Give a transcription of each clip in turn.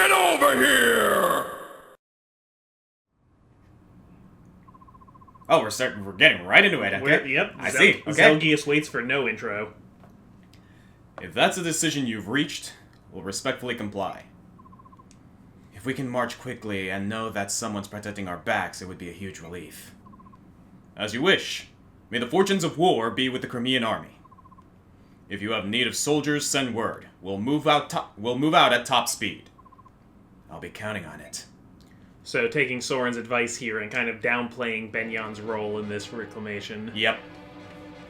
Get over here! Oh, we're getting right into it, okay? Yep. I see, okay. Zelgius waits for no intro. If that's a decision you've reached, we'll respectfully comply. If we can march quickly and know that someone's protecting our backs, it would be a huge relief. As you wish. May the fortunes of war be with the Crimean army. If you have need of soldiers, send word. We'll move out at top speed. I'll be counting on it. So taking Soren's advice here and kind of downplaying Benyan's role in this reclamation. Yep.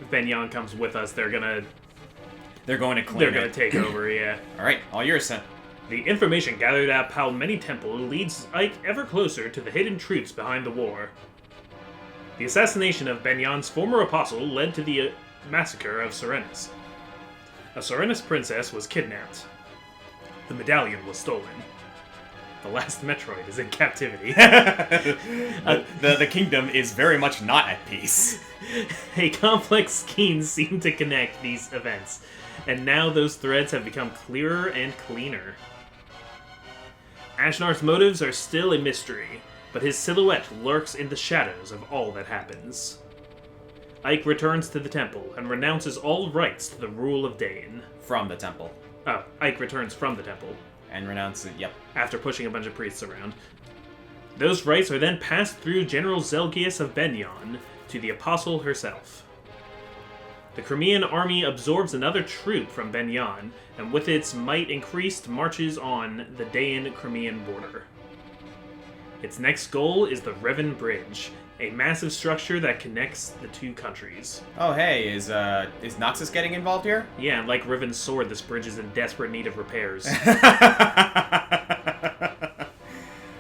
If Benyan comes with us, they're gonna take over, yeah. Alright, all yours, son. The information gathered at Palmeni Temple leads Ike ever closer to the hidden truths behind the war. The assassination of Benyan's former apostle led to the massacre of Serenus. A Serenus princess was kidnapped. The medallion was stolen. The last Metroid is in captivity. The kingdom is very much not at peace. A complex scheme seemed to connect these events, and now those threads have become clearer and cleaner. Ashnar's motives are still a mystery, but his silhouette lurks in the shadows of all that happens. Ike returns to the temple and renounces all rights to the rule of Dain. From the temple. Oh, Ike returns from the temple. And renounce it, yep. After pushing a bunch of priests around. Those rights are then passed through General Zelgius of Benyan to the Apostle herself. The Crimean army absorbs another troop from Benyan, and with its might increased, marches on the Dain-Crimean border. Its next goal is the Revan Bridge, a massive structure that connects the two countries. Oh hey, is Noxus getting involved here? Yeah, and like Riven's sword, this bridge is in desperate need of repairs.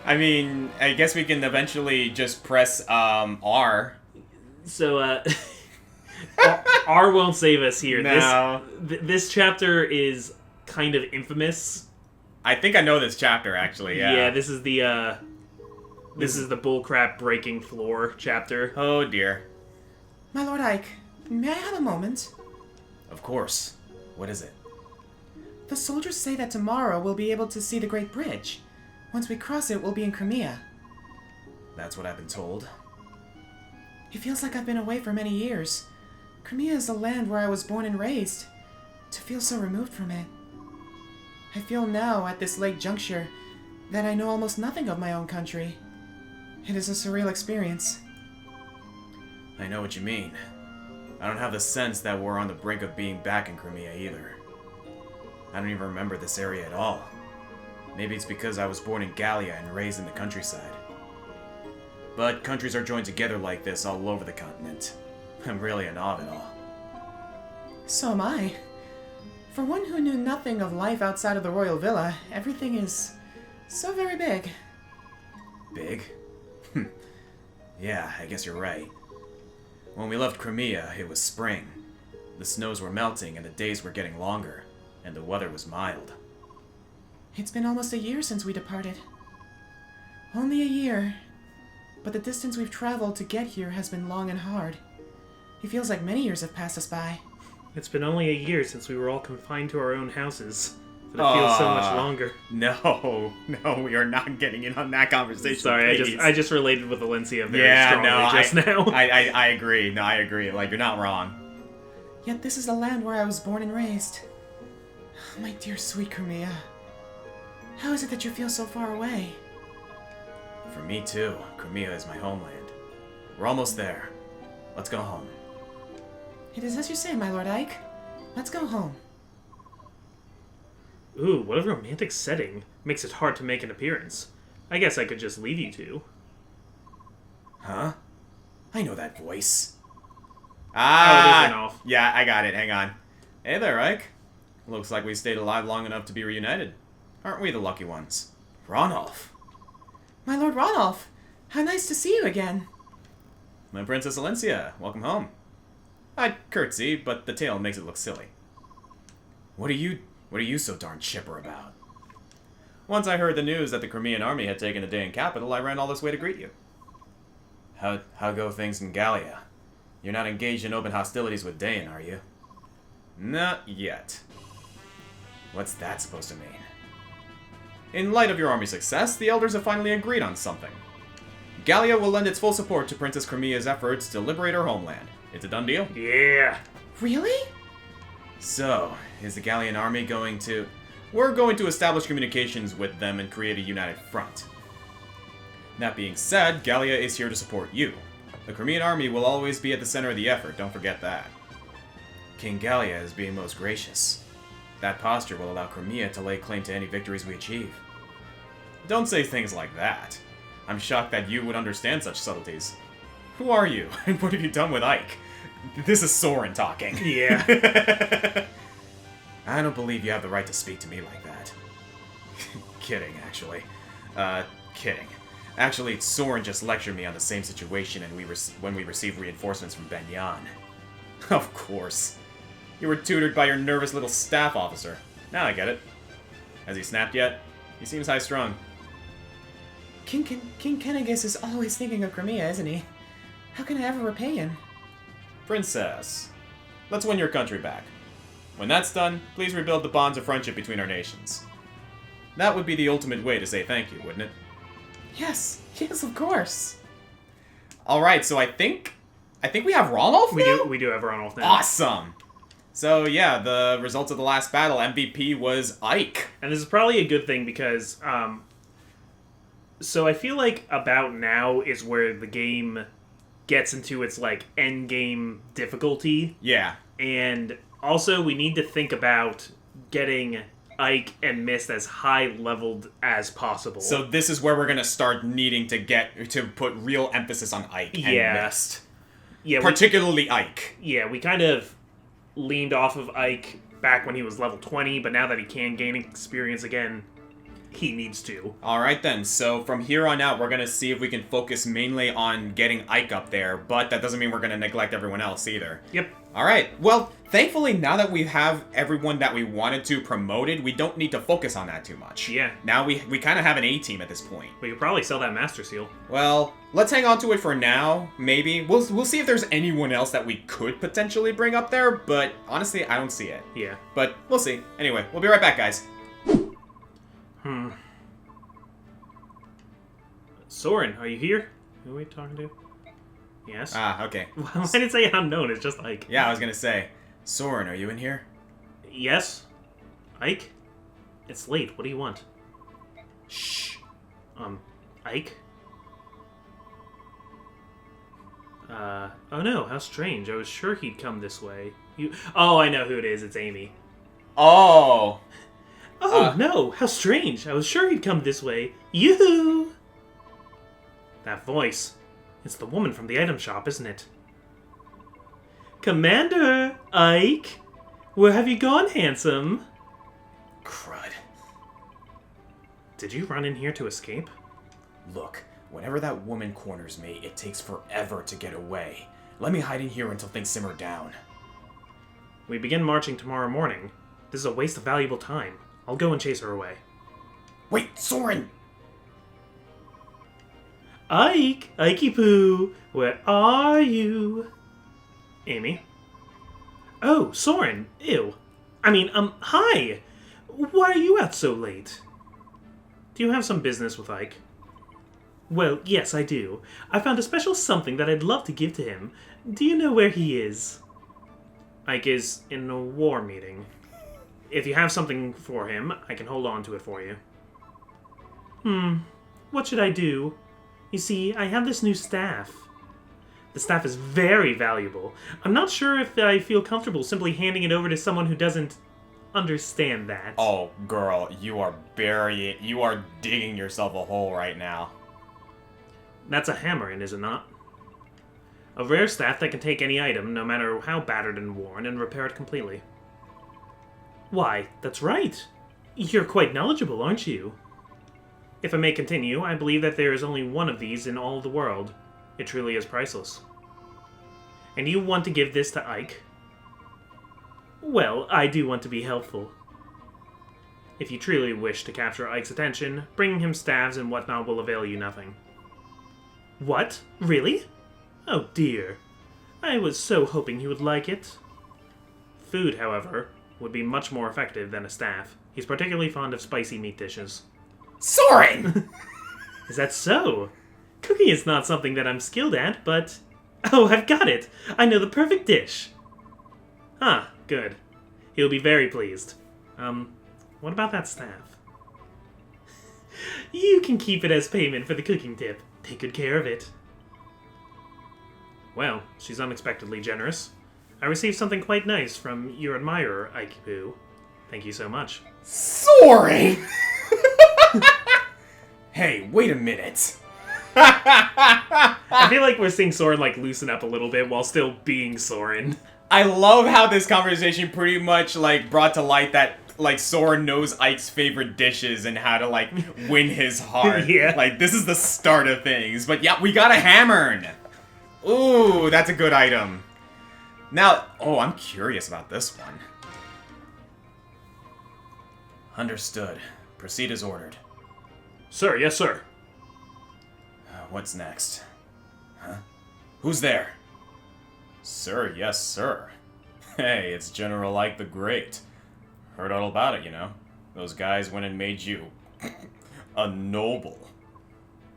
I mean, I guess we can eventually just press R. So, R won't save us here. No. This chapter is kind of infamous. I think I know this chapter, actually, yeah. Yeah, this is the bullcrap breaking floor chapter. Oh, dear. My Lord Ike, may I have a moment? Of course. What is it? The soldiers say that tomorrow we'll be able to see the Great Bridge. Once we cross it, we'll be in Crimea. That's what I've been told. It feels like I've been away for many years. Crimea is the land where I was born and raised. To feel so removed from it. I feel now, at this late juncture, that I know almost nothing of my own country. It is a surreal experience. I know what you mean. I don't have the sense that we're on the brink of being back in Crimea either. I don't even remember this area at all. Maybe it's because I was born in Gallia and raised in the countryside. But countries are joined together like this all over the continent. I'm really in awe of it all. So am I. For one who knew nothing of life outside of the royal villa, everything is so very big. Big? Yeah, I guess you're right. When we left Crimea, it was spring. The snows were melting and the days were getting longer, and the weather was mild. It's been almost a year since we departed. Only a year. But the distance we've traveled to get here has been long and hard. It feels like many years have passed us by. It's been only a year since we were all confined to our own houses. But it feels so much longer. No, we are not getting in on that conversation. Sorry, please. I just related with Valencia very strongly just now. I agree. No, I agree. Like, you're not wrong. Yet this is the land where I was born and raised. My dear sweet Crimea. How is it that you feel so far away? For me too. Crimea is my homeland. We're almost there. Let's go home. It is as you say, my Lord Ike. Let's go home. Ooh, what a romantic setting. Makes it hard to make an appearance. I guess I could just leave you two. Huh? I know that voice. Oh, it isn't off. Yeah, I got it. Hang on. Hey there, Ike. Looks like we stayed alive long enough to be reunited. Aren't we the lucky ones? Ronolf. My Lord Ronolf! How nice to see you again. My Princess Alencia, welcome home. I'd curtsy, but the tail makes it look silly. What are you so darn chipper about? Once I heard the news that the Crimean army had taken the Dain capital, I ran all this way to greet you. How go things in Gallia? You're not engaged in open hostilities with Dain, are you? Not yet. What's that supposed to mean? In light of your army's success, the elders have finally agreed on something. Gallia will lend its full support to Princess Cremia's efforts to liberate her homeland. It's a done deal. Yeah. Really? So, is the Gallian army going to... We're going to establish communications with them and create a united front. That being said, Gallia is here to support you. The Crimean army will always be at the center of the effort, don't forget that. King Gallia is being most gracious. That posture will allow Crimea to lay claim to any victories we achieve. Don't say things like that. I'm shocked that you would understand such subtleties. Who are you, and what have you done with Ike? This is Soren talking. Yeah. I don't believe you have the right to speak to me like that. Kidding, actually. Kidding. Actually, Soren just lectured me on the same situation and when we received reinforcements from Benyan. Of course. You were tutored by your nervous little staff officer. Now I get it. Has he snapped yet? He seems high-strung. King Kennegus is always thinking of Crimea, isn't he? How can I ever repay him? Princess, let's win your country back. When that's done, please rebuild the bonds of friendship between our nations. That would be the ultimate way to say thank you, wouldn't it? Yes, of course. Alright, so I think we have Ronolf now? We do have Ronolf now. Awesome! So yeah, the results of the last battle, MVP was Ike. And this is probably a good thing because, so I feel like about now is where the game gets into its, like, end game difficulty. Yeah. And also we need to think about getting Ike and Mist as high leveled as possible. So this is where we're gonna start needing to put real emphasis on Ike and Mist. Yeah, particularly Ike. Yeah, we kind of leaned off of Ike back when he was level 20, but now that he can gain experience again, he needs to. Alright then, so from here on out, we're gonna see if we can focus mainly on getting Ike up there, but that doesn't mean we're gonna neglect everyone else either. Yep. Alright, well, thankfully now that we have everyone that we wanted to promoted, we don't need to focus on that too much. Yeah. Now we kind of have an A-team at this point. We could probably sell that Master Seal. Well, let's hang on to it for now, maybe. We'll see if there's anyone else that we could potentially bring up there, but honestly, I don't see it. Yeah. But we'll see. Anyway, we'll be right back, guys. Soren, are you here? Who are we talking to? Yes. Ah, okay. Why did it say unknown? It's just Ike. Yeah, I was gonna say. Soren, are you in here? Yes? Ike? It's late. What do you want? Shh. Ike? Oh no, how strange. I was sure he'd come this way. Oh, I know who it is. It's Amy. Oh! Oh, no, how strange. I was sure he'd come this way. Yoo-hoo! That voice. It's the woman from the item shop, isn't it? Commander! Ike! Where have you gone, handsome? Crud. Did you run in here to escape? Look, whenever that woman corners me, it takes forever to get away. Let me hide in here until things simmer down. We begin marching tomorrow morning. This is a waste of valuable time. I'll go and chase her away. Wait, Soren! Ike! Ikey Poo! Where are you? Amy? Oh, Soren! Ew. Hi! Why are you out so late? Do you have some business with Ike? Well, yes, I do. I found a special something that I'd love to give to him. Do you know where he is? Ike is in a war meeting. If you have something for him, I can hold on to it for you. What should I do? You see, I have this new staff. The staff is very valuable. I'm not sure if I feel comfortable simply handing it over to someone who doesn't understand that. Oh, girl, you are digging yourself a hole right now. That's a hammer, is it not? A rare staff that can take any item, no matter how battered and worn, and repair it completely. Why, that's right. You're quite knowledgeable, aren't you? If I may continue, I believe that there is only one of these in all the world. It truly is priceless. And you want to give this to Ike? Well, I do want to be helpful. If you truly wish to capture Ike's attention, bringing him staves and whatnot will avail you nothing. What? Really? Oh dear. I was so hoping he would like it. Food, however, would be much more effective than a staff. He's particularly fond of spicy meat dishes. Soren! Is that so? Cooking is not something that I'm skilled at, but... Oh, I've got it! I know the perfect dish! Huh, good. He'll be very pleased. What about that staff? You can keep it as payment for the cooking tip. Take good care of it. Well, she's unexpectedly generous. I received something quite nice from your admirer, Aikipu. Thank you so much. Soren! Hey, wait a minute. I feel like we're seeing Soren, like, loosen up a little bit while still being Soren. I love how this conversation pretty much, like, brought to light that, like, Soren knows Ike's favorite dishes and how to, like, win his heart. Yeah. Like, this is the start of things. But yeah, we got a hammer. Ooh, that's a good item. Now, oh, I'm curious about this one. Understood. Proceed as ordered. Sir, yes, sir. What's next? Huh? Who's there? Sir, yes, sir. Hey, it's General Ike the Great. Heard all about it, you know. Those guys went and made you a noble.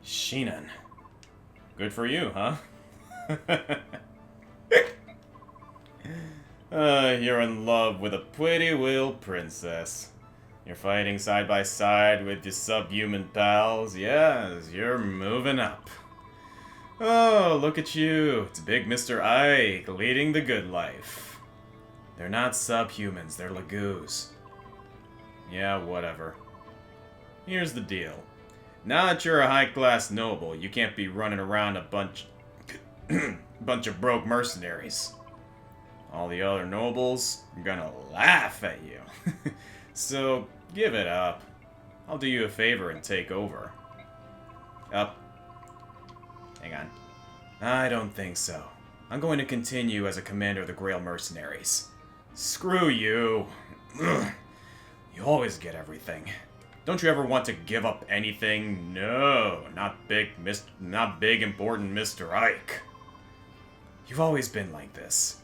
Shinan. Good for you, huh? You're in love with a pretty little princess. You're fighting side by side with your subhuman pals. Yes, you're moving up. Oh, look at you. It's big Mr. Ike leading the good life. They're not subhumans, they're lagoos. Yeah, whatever. Here's the deal. Now that you're a high-class noble, you can't be running around a bunch of broke mercenaries. All the other nobles are gonna laugh at you. So, give it up. I'll do you a favor and take over. Up. Hang on. I don't think so. I'm going to continue as a commander of the Grail Mercenaries. Screw you. Ugh. You always get everything. Don't you ever want to give up anything? No, not big important Mr. Ike. You've always been like this.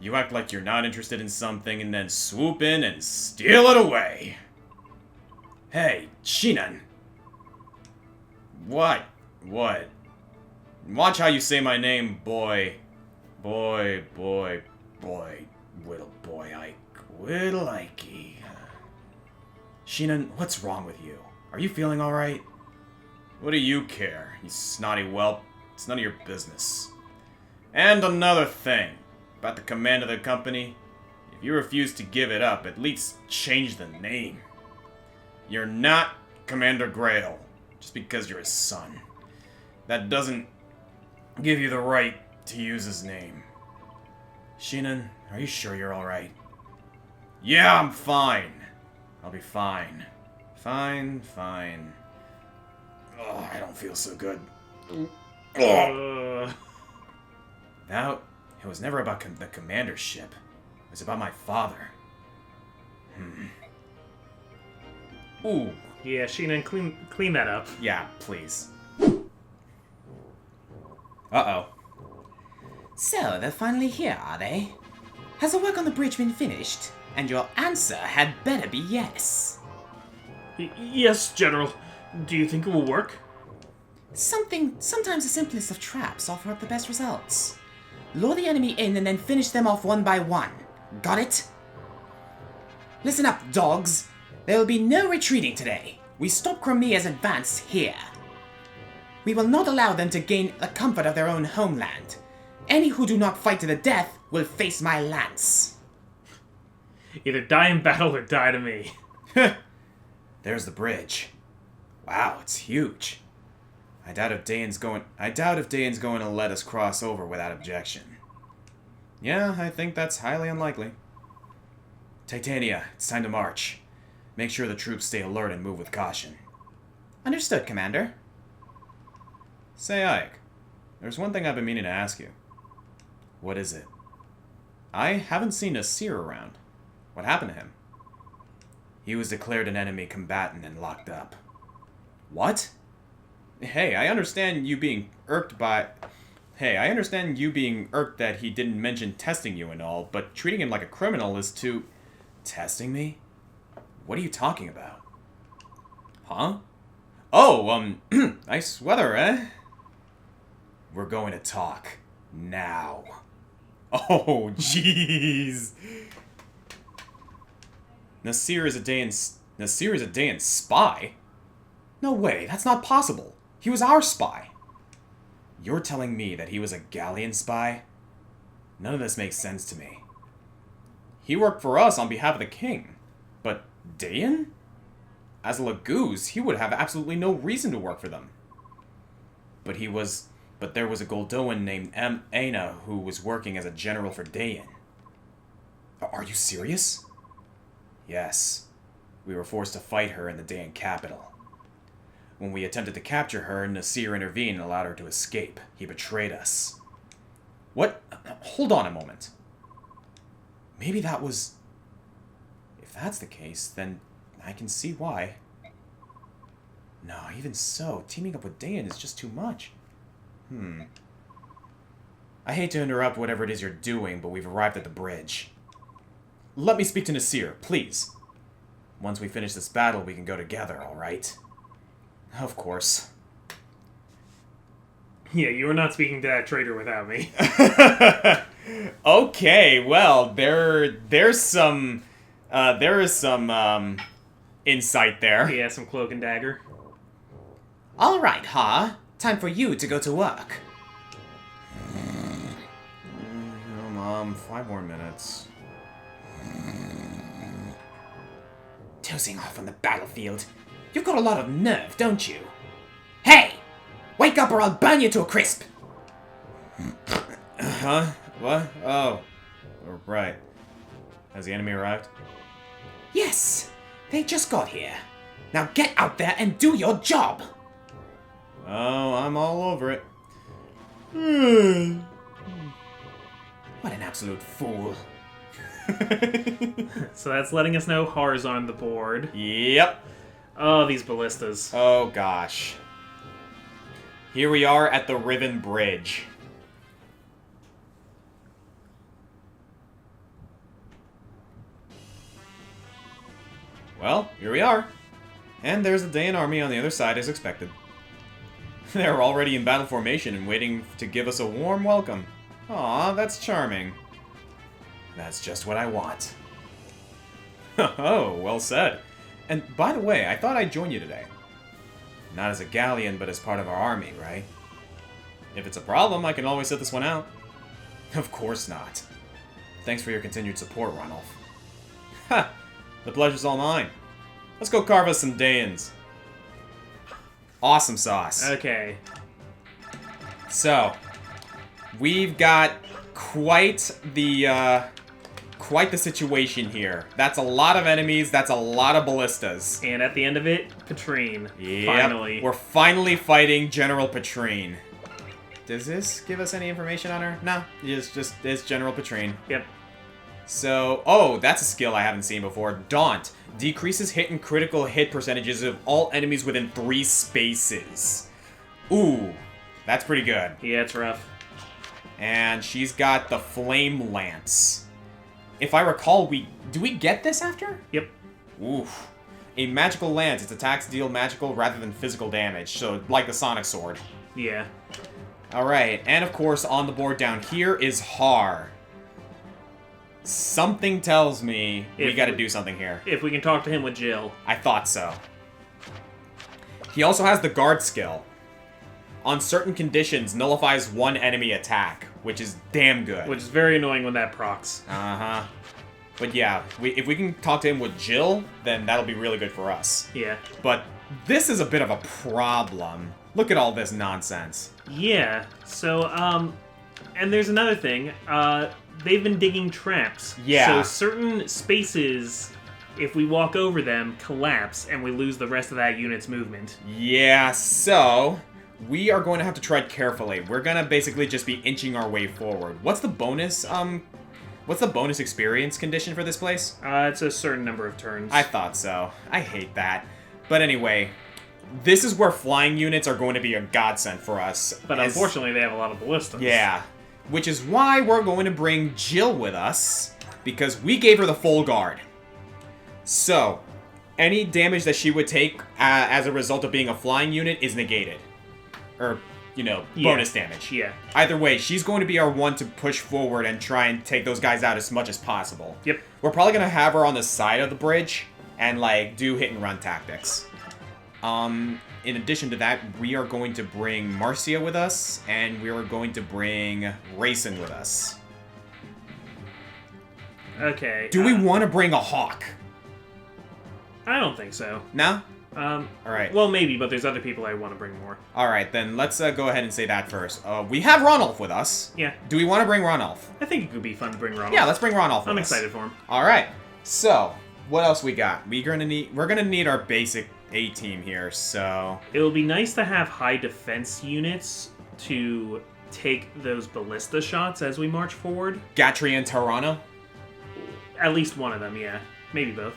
You act like you're not interested in something and then swoop in and steal it away. Hey, Shinan. What? What? Watch how you say my name, boy. Boy. Little boy Ike. Little Ikey. Shinan, what's wrong with you? Are you feeling alright? What do you care, you snotty whelp? It's none of your business. And another thing. About the command of the company, if you refuse to give it up, at least change the name. You're not Commander Grail, just because you're his son. That doesn't give you the right to use his name. Shinan, are you sure you're alright? Yeah, I'm fine. I'll be fine. Fine. Oh, I don't feel so good. Now, it was never about the commander's ship. It was about my father. Ooh. Yeah, Shinan, clean that up. Yeah, please. Uh-oh. So, they're finally here, are they? Has the work on the bridge been finished? And your answer had better be yes. Yes, General. Do you think it will work? Sometimes the simplest of traps offer up the best results. Lure the enemy in and then finish them off one by one. Got it? Listen up, dogs. There will be no retreating today. We stop Crimea's advance here. We will not allow them to gain the comfort of their own homeland. Any who do not fight to the death will face my lance. Either die in battle or die to me. There's the bridge. Wow, it's huge. I doubt if Dane's going to let us cross over without objection. Yeah, I think that's highly unlikely. Titania, it's time to march. Make sure the troops stay alert and move with caution. Understood, Commander. Say, Ike, there's one thing I've been meaning to ask you. What is it? I haven't seen Nasir around. What happened to him? He was declared an enemy combatant and locked up. What? Hey, I understand you being irked that he didn't mention testing you and all, but treating him like a criminal is too... Testing me? What are you talking about? Huh? Oh, nice weather, eh? We're going to talk. Now. Oh, jeez. Nasir is a Daean spy? No way, that's not possible. He was our spy. You're telling me that he was a Gallian spy? None of this makes sense to me. He worked for us on behalf of the king. But Daean? As a Laguz, he would have absolutely no reason to work for them. But there was a Goldoan named Aina who was working as a general for Daean. Are you serious? Yes. We were forced to fight her in the Daean capital. When we attempted to capture her, Nasir intervened and allowed her to escape. He betrayed us. What? Hold on a moment. Maybe that was... If that's the case, then I can see why. No, even so, teaming up with Daean is just too much. I hate to interrupt whatever it is you're doing, but we've arrived at the bridge. Let me speak to Nasir, please. Once we finish this battle, we can go together, alright? Of course. Yeah, you were not speaking to that traitor without me. Okay, well, there is some insight there. Yeah, some cloak and dagger. Alright, Ha. Time for you to go to work. No, Mom, 5 more minutes. Dozing off on the battlefield. You've got a lot of nerve, don't you? Hey! Wake up or I'll burn you to a crisp! Huh? What? Oh. Right. Has the enemy arrived? Yes! They just got here. Now get out there and do your job! Oh, I'm all over it. What an absolute fool. So that's letting us know Har's on the board. Yep. Oh, these ballistas. Oh, gosh. Here we are at the Riven Bridge. Well, here we are. And there's the Daean army on the other side as expected. They're already in battle formation and waiting to give us a warm welcome. Aw, that's charming. That's just what I want. Oh, well said. And by the way, I thought I'd join you today. Not as a Gallian, but as part of our army, right? If it's a problem, I can always sit this one out. Of course not. Thanks for your continued support, Ranulf. Ha! The pleasure's all mine. Let's go carve us some Daeans. Awesome sauce. Okay. So, we've got quite the situation here. That's a lot of enemies. That's a lot of ballistas. And at the end of it, Petrine. Yep, Finally. we're finally fighting General Petrine. Does this give us any information on her? No, it's General Petrine. Yep. So, oh, that's a skill I haven't seen before. Daunt. Decreases hit and critical hit percentages of all enemies within 3 spaces. Ooh, that's pretty good. Yeah, it's rough. And she's got the Flame Lance. If I recall, do we get this after? Yep. Oof. A magical lance. Its attacks deal magical rather than physical damage, so like the Sonic Sword. Yeah. Alright, and of course on the board down here is Har. Something tells me we gotta do something here. If we can talk to him with Jill. I thought so. He also has the guard skill. On certain conditions, nullifies 1 enemy attack, which is damn good. Which is very annoying when that procs. Uh-huh. But yeah, if we can talk to him with Jill, then that'll be really good for us. Yeah. But this is a bit of a problem. Look at all this nonsense. Yeah. So, and there's another thing. They've been digging traps. Yeah. So certain spaces, if we walk over them, collapse, and we lose the rest of that unit's movement. Yeah, so we are going to have to tread carefully. We're gonna basically just be inching our way forward. What's the bonus, experience condition for this place? It's a certain number of turns. I thought so. I hate that. But anyway, this is where flying units are going to be a godsend for us. But unfortunately, they have a lot of ballistas. Yeah. Which is why we're going to bring Jill with us, because we gave her the full guard. So, any damage that she would take as a result of being a flying unit is negated. Or, bonus damage. Yeah. Either way, she's going to be our one to push forward and try and take those guys out as much as possible. Yep. We're probably going to have her on the side of the bridge and, do hit-and-run tactics. In addition to that, we are going to bring Marcia with us, and we are going to bring Rayson with us. Okay. Do we want to bring a Hawk? I don't think so. No? All right. Well, maybe, but there's other people I want to bring more. Alright, then let's go ahead and say that first. We have Ronulf with us. Yeah. Do we want to bring Ronulf? I think it could be fun to bring Ronald. Yeah, let's bring Ronulf with I'm us. excited for him. Alright. So, what else we got? We're gonna need our basic A-team here, so... It would be nice to have high defense units to take those ballista shots as we march forward. Gatry and Tarana? At least one of them, yeah. Maybe both.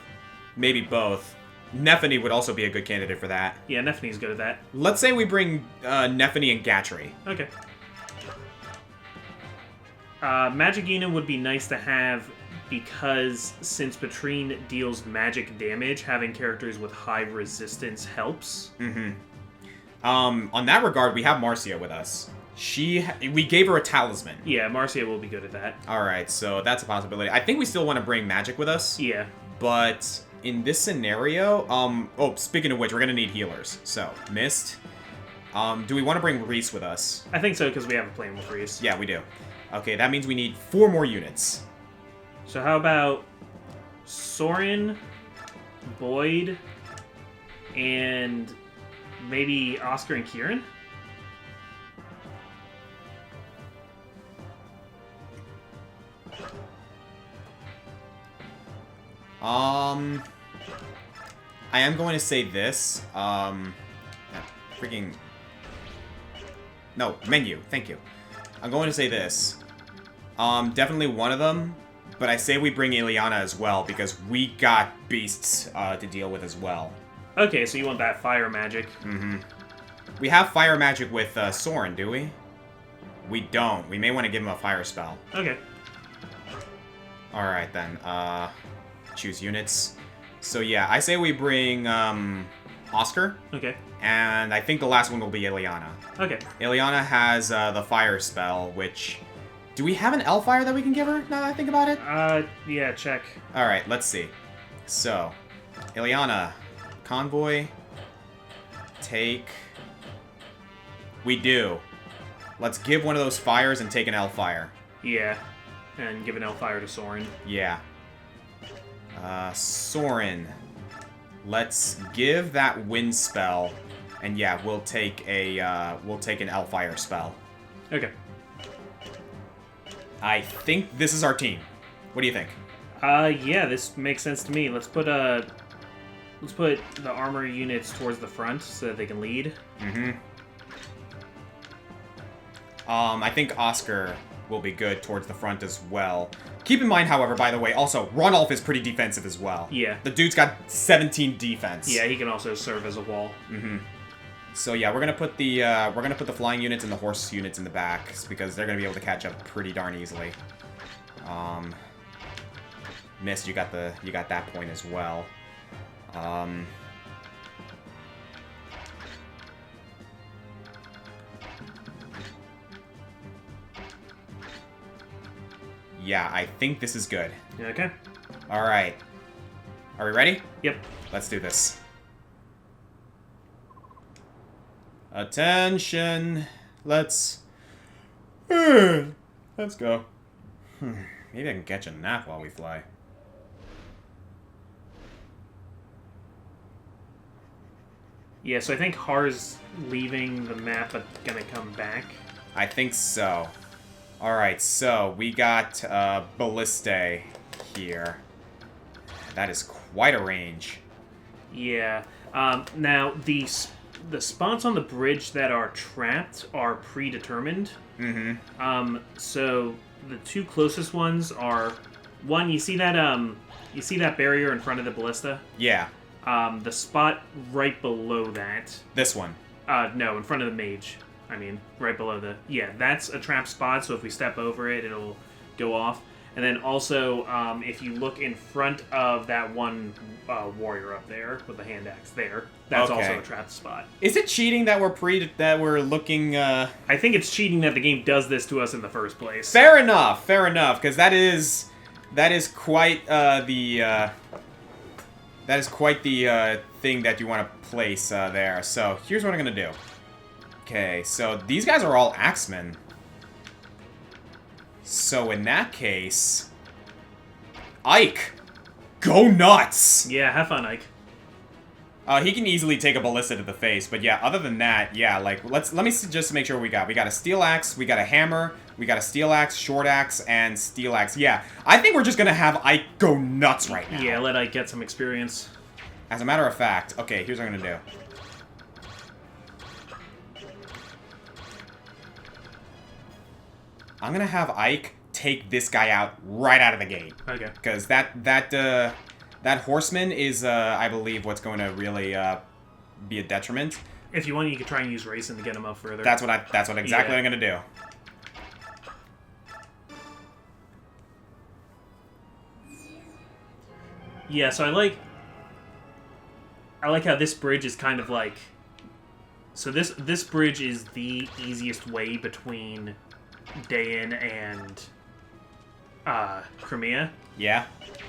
Maybe both. Nephany would also be a good candidate for that. Yeah, Nephany's good at that. Let's say we bring Nephany and Gatry. Okay. Magicina would be nice to have because since Patrine deals magic damage, having characters with high resistance helps. Mm-hmm. On that regard, we have Marcia with us. We gave her a talisman. Yeah, Marcia will be good at that. Alright, so that's a possibility. I think we still want to bring magic with us. Yeah. But in this scenario, speaking of which, we're going to need healers. So, Mist. Do we want to bring Reese with us? I think so, because we have a plan with Reese. Yeah, we do. Okay, that means we need 4 more units. So how about Soren, Boyd, and maybe Oscar and Kieran? I am going to say this. No, menu. Thank you. I'm going to say this. Definitely one of them, but I say we bring Ileana as well, because we got beasts to deal with as well. Okay, so you want that fire magic. Mm-hmm. We have fire magic with Soren, do we? We don't. We may want to give him a fire spell. Okay. Alright then. Choose units. So yeah, I say we bring Oscar. Okay. And I think the last one will be Ileana. Okay. Ileana has the fire spell, which... Do we have an Elfire that we can give her, now that I think about it? Yeah, check. Alright, let's see. So, Ileana, Convoy, take... We do. Let's give one of those fires and take an Elfire. Yeah. And give an Elfire to Soren. Yeah. Soren. Let's give that wind spell, and yeah, we'll take an Elfire spell. Okay. I think this is our team. What do you think? Yeah, this makes sense to me. Let's put the armor units towards the front so that they can lead. Mm-hmm. I think Oscar will be good towards the front as well. Keep in mind, however, by the way, also, Ronulf is pretty defensive as well. Yeah. The dude's got 17 defense. Yeah, he can also serve as a wall. Mm-hmm. So yeah, we're gonna put the flying units and the horse units in the back because they're gonna be able to catch up pretty darn easily. Mist, you got that point as well. Yeah, I think this is good. Okay. Alright. Are we ready? Yep. Let's do this. Attention. Let's go. Maybe I can catch a nap while we fly. Yeah, so I think Har's leaving the map but gonna come back. I think so. Alright, so we got Ballistae here. That is quite a range. Yeah. Now, the spots on the bridge that are trapped are predetermined. Mm-hmm. So the two closest ones are... One, you see that barrier in front of the ballista? Yeah. The spot right below that. This one. No, in front of the mage. I mean, right below the... Yeah, that's a trap spot, so if we step over it, it'll go off. And then also, if you look in front of that one warrior up there with the hand axe there, that's also a trapped spot. Is it cheating that we're looking? I think it's cheating that the game does this to us in the first place. Fair enough, because that is quite the thing that you want to place there. So here's what I'm gonna do. Okay, so these guys are all axemen. So in that case, Ike, go nuts! Yeah, have fun, Ike. He can easily take a ballista to the face, but yeah, other than that, yeah, like, let me just make sure we got a steel axe, we got a hammer, we got a steel axe, short axe, and steel axe. Yeah, I think we're just gonna have Ike go nuts right now. Yeah, let Ike get some experience. As a matter of fact, okay, here's what I'm gonna do. I'm gonna have Ike take this guy out right out of the gate. Okay. Because that horseman is, I believe, what's going to really be a detriment. If you want, you could try and use racing to get him up further. That's what exactly I'm gonna do. Yeah, so I like how this bridge is kind of like. So this bridge is the easiest way between Dayan and Crimea. Yeah.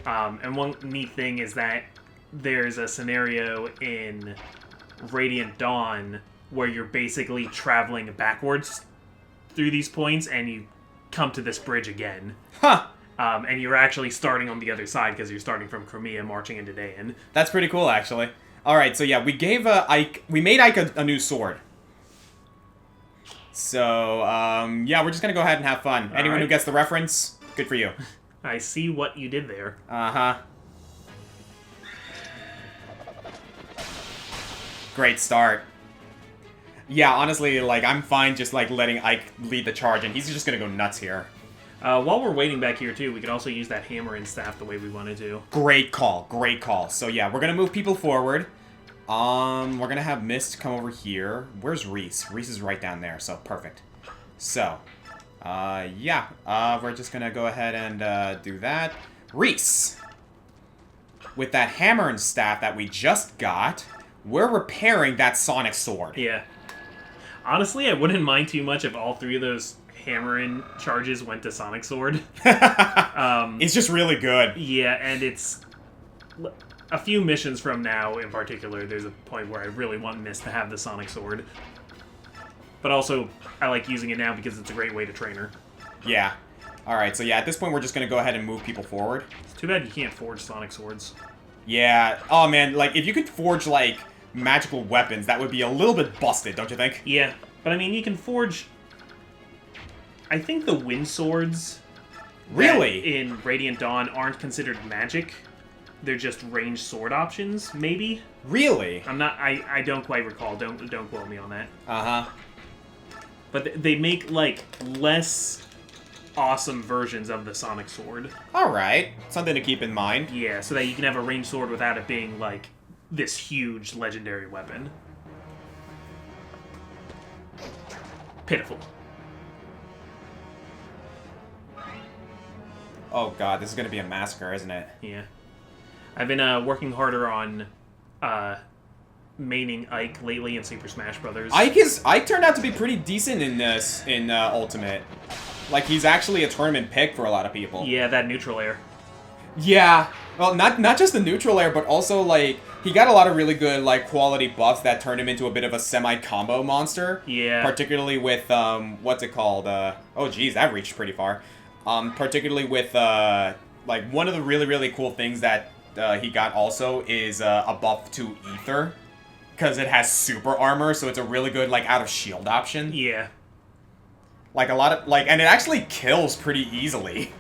And one neat thing is that there's a scenario in Radiant Dawn where you're basically traveling backwards through these points and you come to this bridge again. Huh. And you're actually starting on the other side because you're starting from Crimea marching into Dayan. That's pretty cool, actually. Alright, so yeah, we gave we made Ike a new sword. So, yeah, we're just gonna go ahead and have fun. Anyone who gets the reference, good for you. I see what you did there. Uh-huh. Great start. Yeah, honestly, like, I'm fine just, like, letting Ike lead the charge, and he's just gonna go nuts here. While we're waiting back here, too, we could also use that hammer and staff the way we want to do. Great call, great call. So, yeah, we're gonna move people forward. We're gonna have Mist come over here. Where's Reese? Reese is right down there, so perfect. So, yeah, we're just gonna go ahead and, do that. Reese! With that hammer and staff that we just got, we're repairing that sonic sword. Yeah. Honestly, I wouldn't mind too much if all three of those hammer-in charges went to Sonic Sword. It's just really good. Yeah, and it's... A few missions from now, in particular, there's a point where I really want Mist to have the Sonic Sword. But also, I like using it now because it's a great way to train her. Yeah. Alright, so yeah, at this point we're just gonna go ahead and move people forward. It's too bad you can't forge Sonic Swords. Yeah. Oh man, like, if you could forge, like, magical weapons, that would be a little bit busted, don't you think? Yeah, but I mean, you can forge... I think the wind swords... Really? In Radiant Dawn aren't considered magic. They're just ranged sword options, maybe? Really? I'm not... I don't quite recall. Don't quote me on that. Uh-huh. But they make, like, less awesome versions of the Sonic Sword. Alright. Something to keep in mind. Yeah, so that you can have a ranged sword without it being, like, this huge legendary weapon. Pitiful. Oh god, this is gonna be a massacre, isn't it? Yeah. I've been working harder on maining Ike lately in Super Smash Brothers. Ike turned out to be pretty decent in this, in Ultimate. Like, he's actually a tournament pick for a lot of people. Yeah, that neutral air. Yeah. Well, not just the neutral air, but also, like, he got a lot of really good, like, quality buffs that turned him into a bit of a semi-combo monster. Yeah. Particularly with, what's it called? Oh, geez, that reached pretty far. Particularly with, like, one of the really, really cool things that he got also is a buff to Ether. Because it has super armor, so it's a really good, like, out-of-shield option. Yeah. Like, a lot of, like, and it actually kills pretty easily.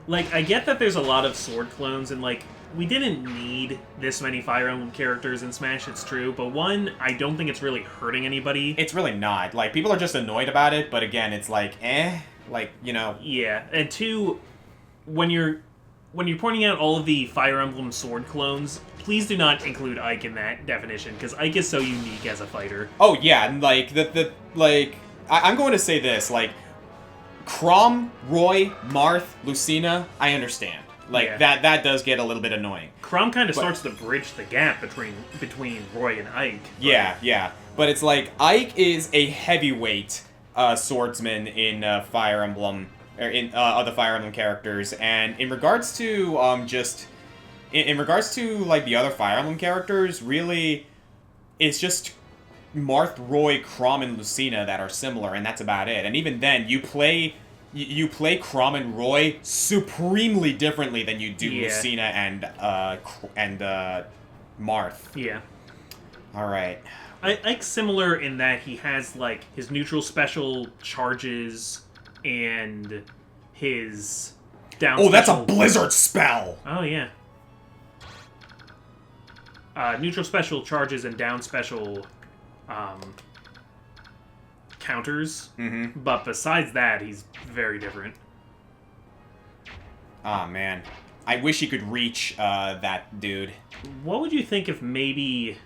Like, I get that there's a lot of sword clones, and, like, we didn't need this many Fire Emblem characters in Smash, it's true, but one, I don't think it's really hurting anybody. It's really not. Like, people are just annoyed about it, but again, it's like, like, you know. Yeah, and two, when you're pointing out all of the Fire Emblem sword clones, please do not include Ike in that definition, because Ike is so unique as a fighter. Oh, yeah, and, like, like, I'm going to say this, like, Crom, Roy, Marth, Lucina, I understand. Like, Yeah. that does get a little bit annoying. Crom kind of But- starts to bridge the gap between Roy and Ike. but- Yeah. But it's like, Ike is a heavyweight swordsman in Fire Emblem, or in other Fire Emblem characters, and in regards to, in regards to, like, the other Fire Emblem characters, really, it's just Marth, Roy, Crom, and Lucina that are similar, and that's about it. And even then, you play Crom and Roy supremely differently than you do Yeah. Lucina and Marth. Yeah. All right. Ike's similar in that he has, like, his neutral special charges and his down Oh, that's a special- blizzard spell. Oh, yeah. Neutral special charges and down special counters. Mm-hmm. But besides that, he's very different. Ah, man. I wish he could reach that dude. What would you think if maybe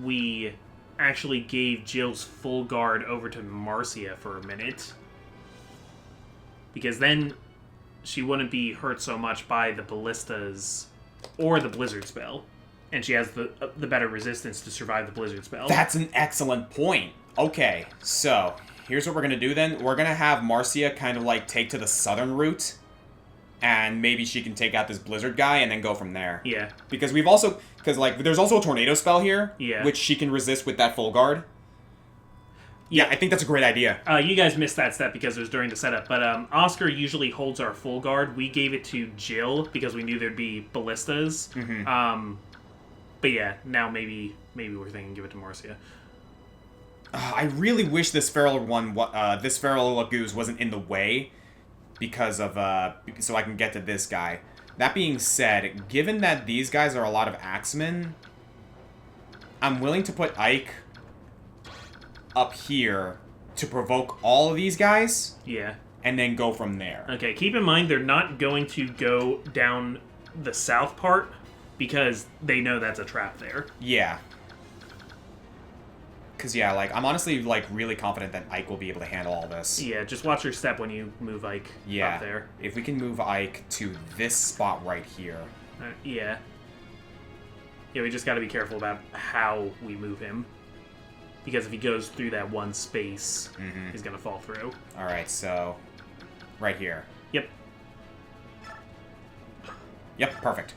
we actually gave Jill's full guard over to Marcia for a minute? Because then she wouldn't be hurt so much by the ballistas or the blizzard spell, and she has the better resistance to survive the blizzard spell. That's an excellent point. Okay, so here's what we're gonna do then. We're gonna have Marcia kind of like take to the southern route, and maybe she can take out this blizzard guy and then go from there. Yeah. Because like there's also a tornado spell here, Yeah. which she can resist with that full guard. Yeah, I think that's a great idea. You guys missed that step because it was during the setup, but Oscar usually holds our full guard. We gave it to Jill because we knew there'd be ballistas. Mm-hmm. But yeah, now maybe we're thinking give it to Marcia. I really wish this feral Laguz wasn't in the way because of so I can get to this guy. That being said, given that these guys are a lot of axemen, I'm willing to put Ike up here to provoke all of these guys Yeah. and then go from there. Okay, keep in mind they're not going to go down the south part because they know that's a trap there. Yeah. Because, yeah, like, I'm honestly, like, really confident that Ike will be able to handle all this. Yeah, just watch your step when you move Ike up there. If we can move Ike to this spot right here. Yeah. Yeah, we just gotta be careful about how we move him. Because if he goes through that one space, he's gonna fall through. Alright, so... right here. Yep. Yep, perfect.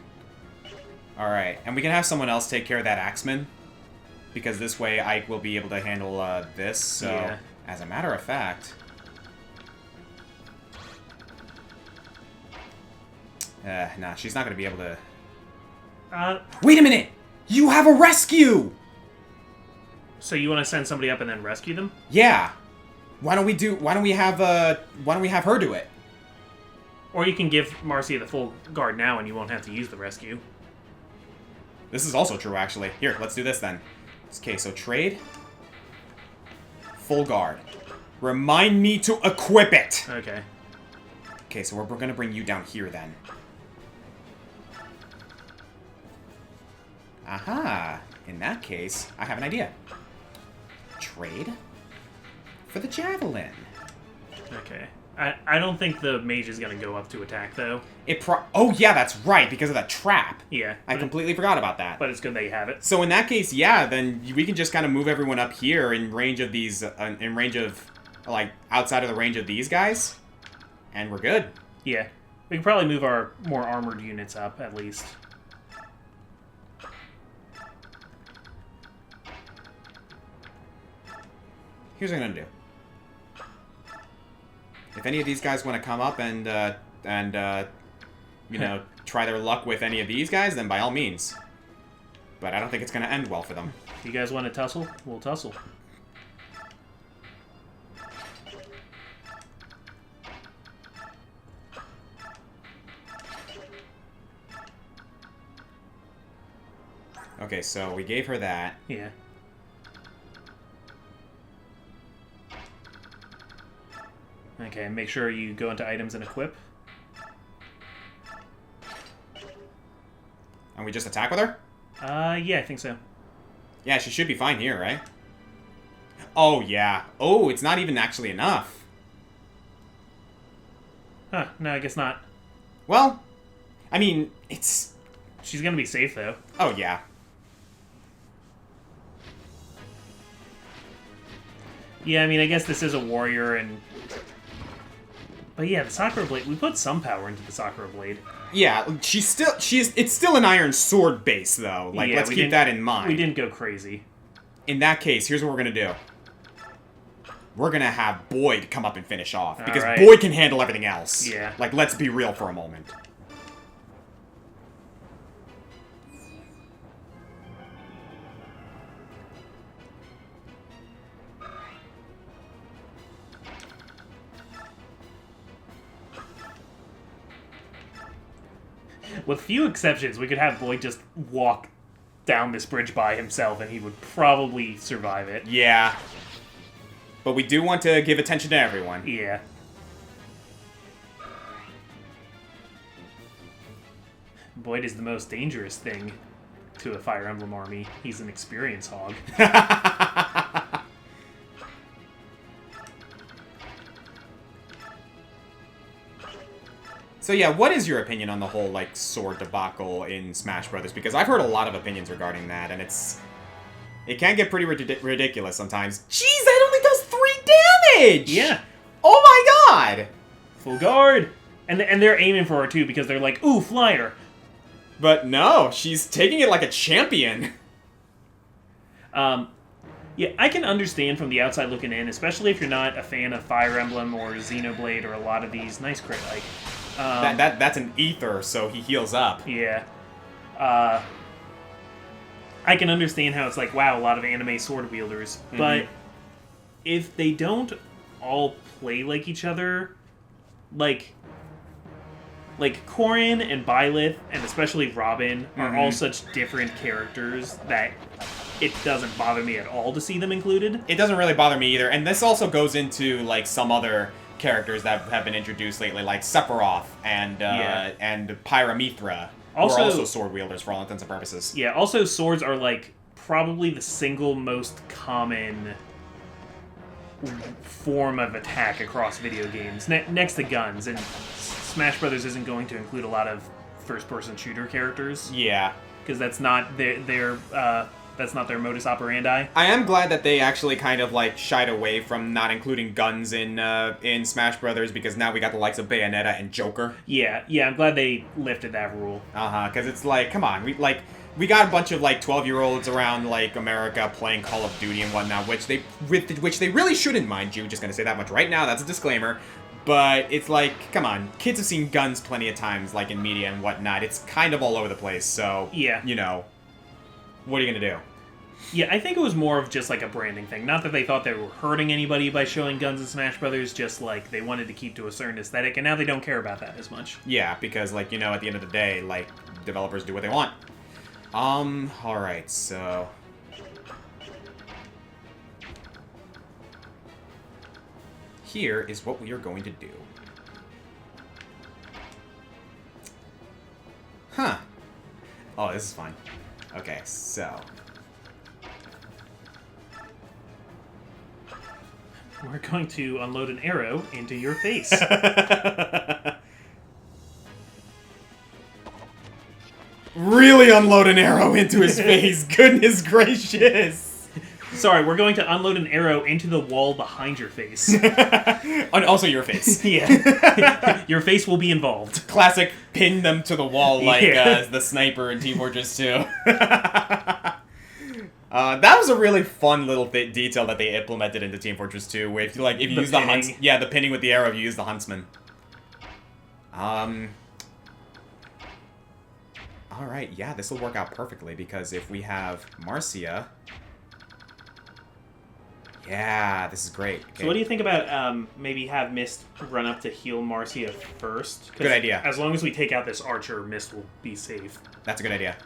Alright, and we can have someone else take care of that axeman. Because this way Ike will be able to handle this, so... Yeah. As a matter of fact... nah, she's not gonna be able to... Wait a minute! You have a rescue! So you want to send somebody up and then rescue them? Yeah. Why don't we have her do it? Or you can give Marcia the full guard now and you won't have to use the rescue. This is also true, actually. Here, let's do this then. Okay, so trade. Full guard. Remind me to equip it! Okay. Okay, so we're gonna bring you down here then. Aha! In that case, I have an idea. Trade for the javelin. Okay. I don't think the mage is going to go up to attack, though. Oh, yeah, that's right, because of that trap. Yeah. I completely forgot about that. But it's good that you have it. So in that case, yeah, then we can just kind of move everyone up here in range of these, like, outside of the range of these guys, and we're good. Yeah. We can probably move our more armored units up, at least. Here's what I'm gonna do. If any of these guys want to come up and you know, try their luck with any of these guys, then by all means. But I don't think it's gonna end well for them. If you guys want to tussle? We'll tussle. Okay, so we gave her that. Yeah. Okay, make sure you go into items and equip. And we just attack with her? Yeah, I think so. Yeah, she should be fine here, right? Oh, yeah. Oh, it's not even actually enough. Huh, no, I guess not. Well, I mean, it's... She's gonna be safe, though. Oh, yeah. Yeah, I mean, I guess this is a warrior, and... But yeah, the Sakura Blade, we put some power into the Sakura Blade. Yeah, it's still an iron sword base, though. Like, Yeah, let's keep that in mind. We didn't go crazy. In that case, here's what we're gonna do. We're gonna have Boyd come up and finish off. Because Alright. Boyd can handle everything else. Yeah. Like, let's be real for a moment. With few exceptions, we could have Boyd just walk down this bridge by himself, and he would probably survive it. Yeah. But we do want to give attention to everyone. Yeah. Boyd is the most dangerous thing to a Fire Emblem army. He's an experience hog. So yeah, what is your opinion on the whole, like, sword debacle in Smash Brothers? Because I've heard a lot of opinions regarding that, and it can get pretty ridiculous sometimes. Jeez, that only does 3 damage! Yeah. Oh my god! Full guard! And they're aiming for her, too, because they're like, ooh, flyer! But no, she's taking it like a champion. Yeah, I can understand from the outside looking in, especially if you're not a fan of Fire Emblem or Xenoblade or a lot of these. Nice crit, like. That's an ether, so he heals up. Yeah. I can understand how it's like, wow, a lot of anime sword wielders. Mm-hmm. But if they don't all play like each other, like Corrin and Byleth, and especially Robin, are all such different characters that it doesn't bother me at all to see them included. It doesn't really bother me either, and this also goes into, like, some other characters that have been introduced lately, like Sephiroth and Pyramithra, who are also sword wielders for all intents and purposes. Yeah, also swords are, like, probably the single most common form of attack across video games, next to guns, and Smash Brothers isn't going to include a lot of first-person shooter characters. Yeah. Because that's not that's not their modus operandi. I am glad that they actually kind of, like, shied away from not including guns in Smash Brothers, because now we got the likes of Bayonetta and Joker. Yeah, I'm glad they lifted that rule. Because it's like, come on, we got a bunch of, like, 12-year-olds around, like, America playing Call of Duty and whatnot, which they really shouldn't, mind you. Just gonna say that much right now, that's a disclaimer. But it's like, come on, kids have seen guns plenty of times, like, in media and whatnot. It's kind of all over the place, so, yeah, you know, what are you gonna do? Yeah, I think it was more of just, like, a branding thing. Not that they thought they were hurting anybody by showing guns in Smash Brothers, just, like, they wanted to keep to a certain aesthetic, and now they don't care about that as much. Yeah, because, like, you know, at the end of the day, like, developers do what they want. Alright, so... Here is what we are going to do. Huh. Oh, this is fun. Okay, so... We're going to unload an arrow into your face. Really unload an arrow into his face. Goodness gracious. Sorry, we're going to unload an arrow into the wall behind your face. And also your face. Yeah. Your face will be involved. Classic pin them to the wall like the sniper in Team Fortress 2. That was a really fun little detail that they implemented into Team Fortress 2, where if you use the hunts, the pinning with the arrow, if you use the huntsman. All right, yeah, this will work out perfectly because if we have Marcia, yeah, this is great. Okay. So what do you think about maybe have Mist run up to heal Marcia first? Good idea. As long as we take out this archer, Mist will be safe. That's a good idea.